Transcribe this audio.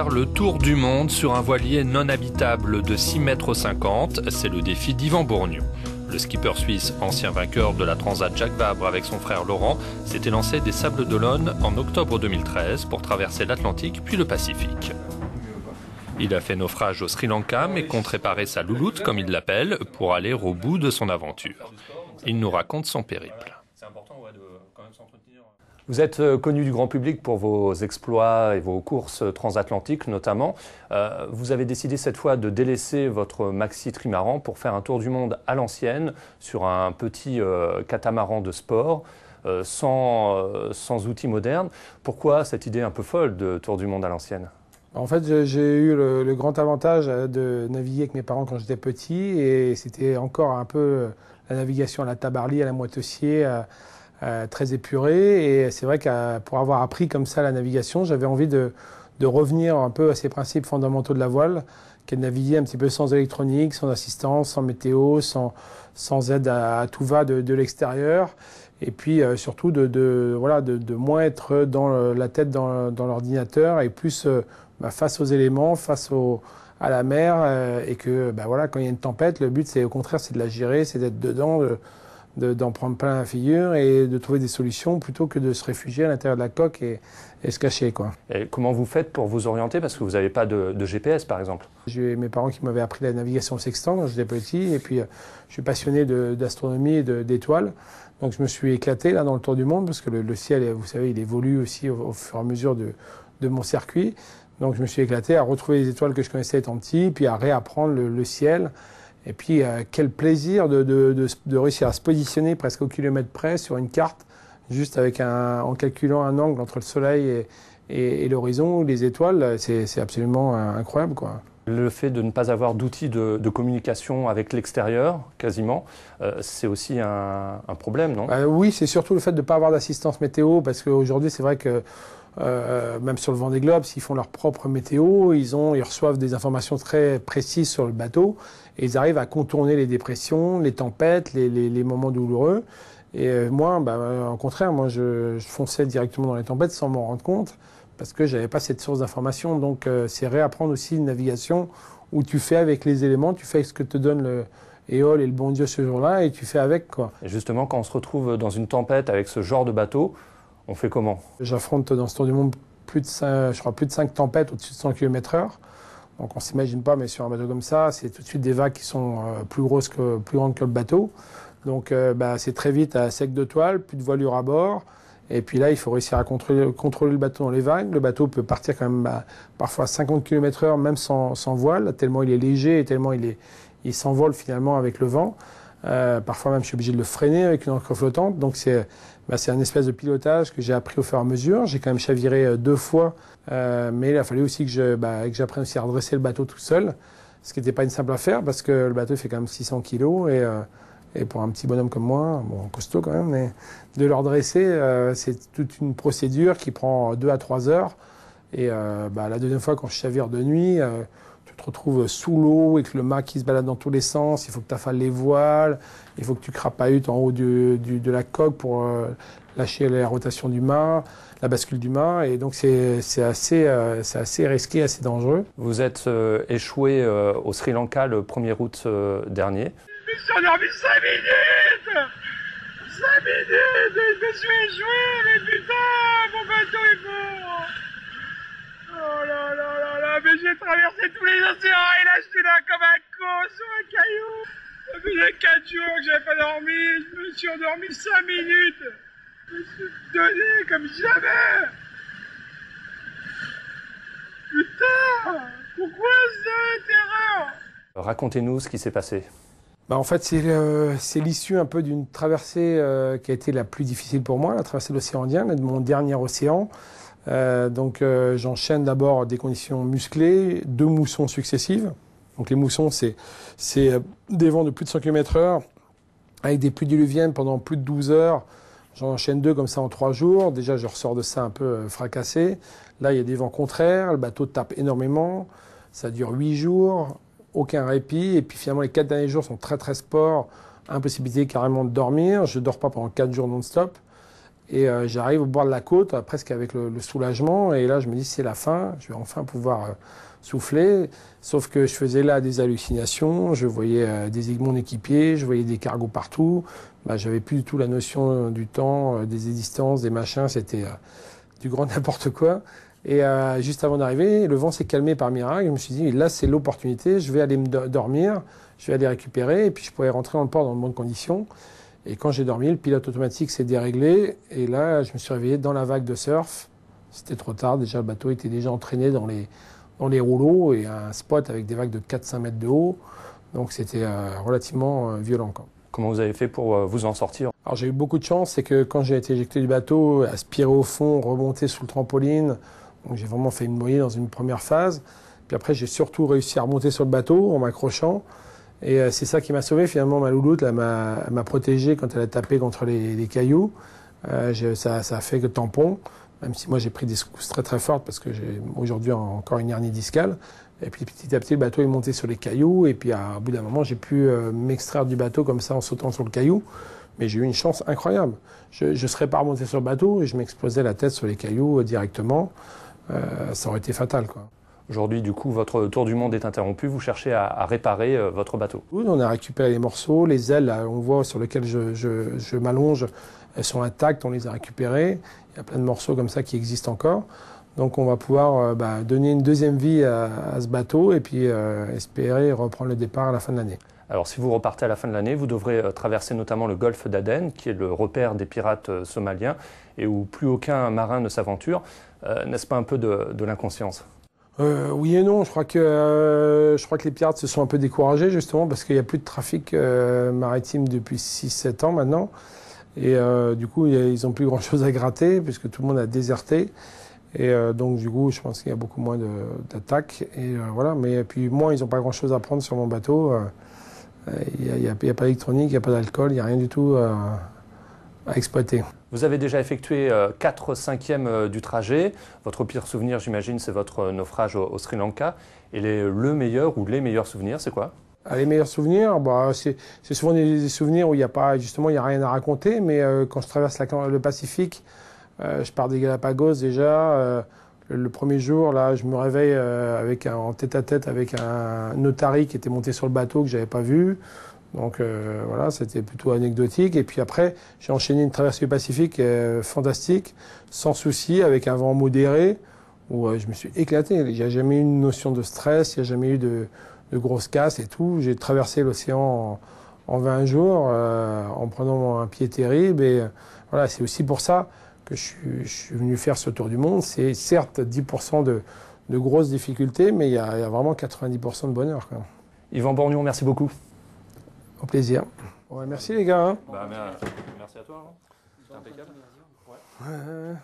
faire le tour du monde sur un voilier non habitable de 6,50 m. C'est le défi d'Yvan Bourgnon. Le skipper suisse, ancien vainqueur de la Transat Jacques Vabre avec son frère Laurent, s'était lancé des Sables d'Olonne en octobre 2013 pour traverser l'Atlantique puis le Pacifique. Il a fait naufrage au Sri Lanka mais compte réparer sa louloute, comme il l'appelle, pour aller au bout de son aventure. Il nous raconte son périple. Vous êtes connu du grand public pour vos exploits et vos courses transatlantiques notamment. Vous avez décidé cette fois de délaisser votre maxi trimaran pour faire un tour du monde à l'ancienne sur un petit catamaran de sport sans outils modernes. Pourquoi cette idée un peu folle de tour du monde à l'ancienne ? En fait, j'ai eu le grand avantage de naviguer avec mes parents quand j'étais petit et c'était encore un peu la navigation à la Tabarly, à la Moitessier, très épurée. Et c'est vrai que pour avoir appris comme ça la navigation, j'avais envie de revenir un peu à ces principes fondamentaux de la voile, qui est de naviguer un petit peu sans électronique, sans assistance, sans météo, sans aide à tout va de l'extérieur. Et puis surtout de moins être dans la tête dans l'ordinateur et plus face aux éléments, à la mer, et que quand il y a une tempête, le but c'est au contraire c'est de la gérer, c'est d'être dedans, d'en prendre plein la figure et de trouver des solutions plutôt que de se réfugier à l'intérieur de la coque et se cacher, quoi. Et comment vous faites pour vous orienter parce que vous n'avez pas de GPS par exemple? J'ai mes parents qui m'avaient appris la navigation au sextant quand j'étais petit et puis je suis passionné d'astronomie et d'étoiles. Donc je me suis éclaté là dans le tour du monde parce que le ciel, vous savez, il évolue aussi au fur et à mesure de mon circuit. Donc je me suis éclaté à retrouver les étoiles que je connaissais étant petit, puis à réapprendre le ciel. Et puis quel plaisir de réussir à se positionner presque au kilomètre près sur une carte, juste en calculant un angle entre le soleil et l'horizon, les étoiles, c'est absolument incroyable, quoi. Le fait de ne pas avoir d'outils de communication avec l'extérieur, quasiment, c'est aussi un problème, non? Oui, c'est surtout le fait de ne pas avoir d'assistance météo, parce qu'aujourd'hui, c'est vrai que même sur le Vendée Globe, s'ils font leur propre météo, ils reçoivent des informations très précises sur le bateau, et ils arrivent à contourner les dépressions, les tempêtes, les moments douloureux. Et moi, au contraire, je fonçais directement dans les tempêtes sans m'en rendre compte, parce que j'avais pas cette source d'information. Donc c'est réapprendre aussi une navigation où tu fais avec les éléments, tu fais ce que te donne le Éole et le bon Dieu ce jour-là et tu fais avec, quoi. Et justement, quand on se retrouve dans une tempête avec ce genre de bateau, on fait comment? J'affronte dans ce tour du monde plus de 5 tempêtes au-dessus de 100 km/h. Donc on s'imagine pas, mais sur un bateau comme ça, c'est tout de suite des vagues qui sont plus grandes que le bateau. Donc c'est très vite à sec de toile, plus de voilure à bord. Et puis là, il faut réussir à contrôler le bateau dans les vagues. Le bateau peut partir quand même parfois à 50 km/h, même sans voile, tellement il est léger et tellement il s'envole finalement avec le vent. Parfois même, je suis obligé de le freiner avec une ancre flottante. Donc c'est un espèce de pilotage que j'ai appris au fur et à mesure. J'ai quand même chaviré 2 fois, mais il a fallu aussi que j'apprenne aussi à redresser le bateau tout seul, ce qui n'était pas une simple affaire parce que le bateau fait quand même 600 kg et pour un petit bonhomme comme moi, bon, costaud quand même, mais de le redresser, c'est toute une procédure qui prend 2 à 3 heures. Et la deuxième fois, quand je chavire de nuit, tu te retrouves sous l'eau et que le mât qui se balade dans tous les sens, il faut que tu affales les voiles, il faut que tu crapahutes en haut de la coque pour lâcher la rotation du mât, la bascule du mât, et donc c'est assez risqué, assez dangereux. Vous êtes échoué au Sri Lanka le 1er août dernier. Je me suis endormi 5 minutes 5 minutes. Je me suis échoué, mais putain, mon bateau est mort. Oh là là là là, mais j'ai traversé tous les océans et là je suis là comme un con sur un caillou. Ça faisait 4 jours que j'avais pas dormi, je me suis endormi 5 minutes. Je me suis donné comme jamais. Putain, pourquoi cette erreur? Racontez-nous ce qui s'est passé. En fait, c'est l'issue un peu d'une traversée qui a été la plus difficile pour moi, la traversée de l'océan Indien, de mon dernier océan. J'enchaîne d'abord des conditions musclées, 2 moussons successives. Donc les moussons, c'est des vents de plus de 100 km/h avec des pluies diluviennes pendant plus de 12 heures. J'en enchaîne 2 comme ça en 3 jours. Déjà, je ressors de ça un peu fracassé. Là, il y a des vents contraires, le bateau tape énormément. Ça dure 8 jours. Aucun répit, et puis finalement les 4 derniers jours sont très très sport, impossibilité carrément de dormir, je dors pas pendant 4 jours non-stop, Et j'arrive au bord de la côte, presque avec le soulagement. Et là, je me dis, c'est la fin. Je vais enfin pouvoir souffler. Sauf que je faisais là des hallucinations. Je voyais mon équipier, je voyais des cargos partout. J'avais plus du tout la notion du temps, des distances, des machins. C'était du grand n'importe quoi. Et juste avant d'arriver, le vent s'est calmé par miracle. Je me suis dit, là, c'est l'opportunité. Je vais aller me dormir, je vais aller récupérer. Et puis, je pourrais rentrer dans le port dans de bonnes conditions. Et quand j'ai dormi, le pilote automatique s'est déréglé. Et là, je me suis réveillé dans la vague de surf. C'était trop tard. Déjà, le bateau était déjà entraîné dans les rouleaux et un spot avec des vagues de 4-5 mètres de haut. Donc, c'était relativement violent, quoi. Comment vous avez fait pour vous en sortir? Alors, j'ai eu beaucoup de chance. C'est que quand j'ai été éjecté du bateau, aspiré au fond, remonté sous le trampoline, donc j'ai vraiment fait me noyer dans une première phase. Puis après, j'ai surtout réussi à remonter sur le bateau en m'accrochant. Et c'est ça qui m'a sauvé. Finalement, ma louloute là, m'a protégé quand elle a tapé contre les cailloux. Ça a fait que tampon, même si moi j'ai pris des secousses très très fortes parce que j'ai aujourd'hui encore une hernie discale. Et puis petit à petit, le bateau est monté sur les cailloux. Et puis au bout d'un moment, j'ai pu m'extraire du bateau comme ça en sautant sur le caillou. Mais j'ai eu une chance incroyable. Je ne serais pas remonté sur le bateau et je m'explosais la tête sur les cailloux directement. Ça aurait été fatal, quoi. Aujourd'hui, du coup, votre tour du monde est interrompu. Vous cherchez à réparer votre bateau. Oui, on a récupéré les morceaux. Les ailes, là, on voit sur lesquelles je m'allonge, elles sont intactes. On les a récupérées. Il y a plein de morceaux comme ça qui existent encore. Donc, on va pouvoir donner une deuxième vie à ce bateau et puis espérer reprendre le départ à la fin de l'année. Alors, si vous repartez à la fin de l'année, vous devrez traverser notamment le golfe d'Aden, qui est le repère des pirates somaliens et où plus aucun marin ne s'aventure. N'est-ce pas un peu de l'inconscience ? Oui et non. Je crois que les pirates se sont un peu découragés, justement, parce qu'il n'y a plus de trafic maritime depuis 6-7 ans maintenant. Et du coup, ils n'ont plus grand-chose à gratter, puisque tout le monde a déserté. Et donc, du coup, je pense qu'il y a beaucoup moins d'attaques. Et voilà. Mais puis, moi, ils n'ont pas grand-chose à prendre sur mon bateau. Il n'y a pas d'électronique, il n'y a pas d'alcool, il n'y a rien du tout à exploiter. Vous avez déjà effectué 4/5 du trajet. Votre pire souvenir, j'imagine, c'est votre naufrage au Sri Lanka. Et le meilleur ou les meilleurs souvenirs, c'est quoi? Les meilleurs souvenirs, c'est souvent des souvenirs où il n'y a pas, justement, il n'y a rien à raconter. Mais quand je traverse le Pacifique, je pars des Galapagos déjà. Le premier jour, là, je me réveille en tête-à-tête avec un notari qui était monté sur le bateau que je n'avais pas vu. Donc voilà, c'était plutôt anecdotique. Et puis après, j'ai enchaîné une traversée du Pacifique fantastique, sans souci, avec un vent modéré, où je me suis éclaté. Il n'y a jamais eu une notion de stress, il n'y a jamais eu de grosses casses et tout. J'ai traversé l'océan en 20 jours en prenant un pied terrible. Et voilà, c'est aussi pour ça que je suis venu faire ce tour du monde. C'est certes 10% de grosses difficultés, mais il y a vraiment 90% de bonheur, quoi. Yvan Bourgnon, merci beaucoup. Au plaisir. Ouais, merci les gars. Merci à toi. C'était impeccable. Ouais.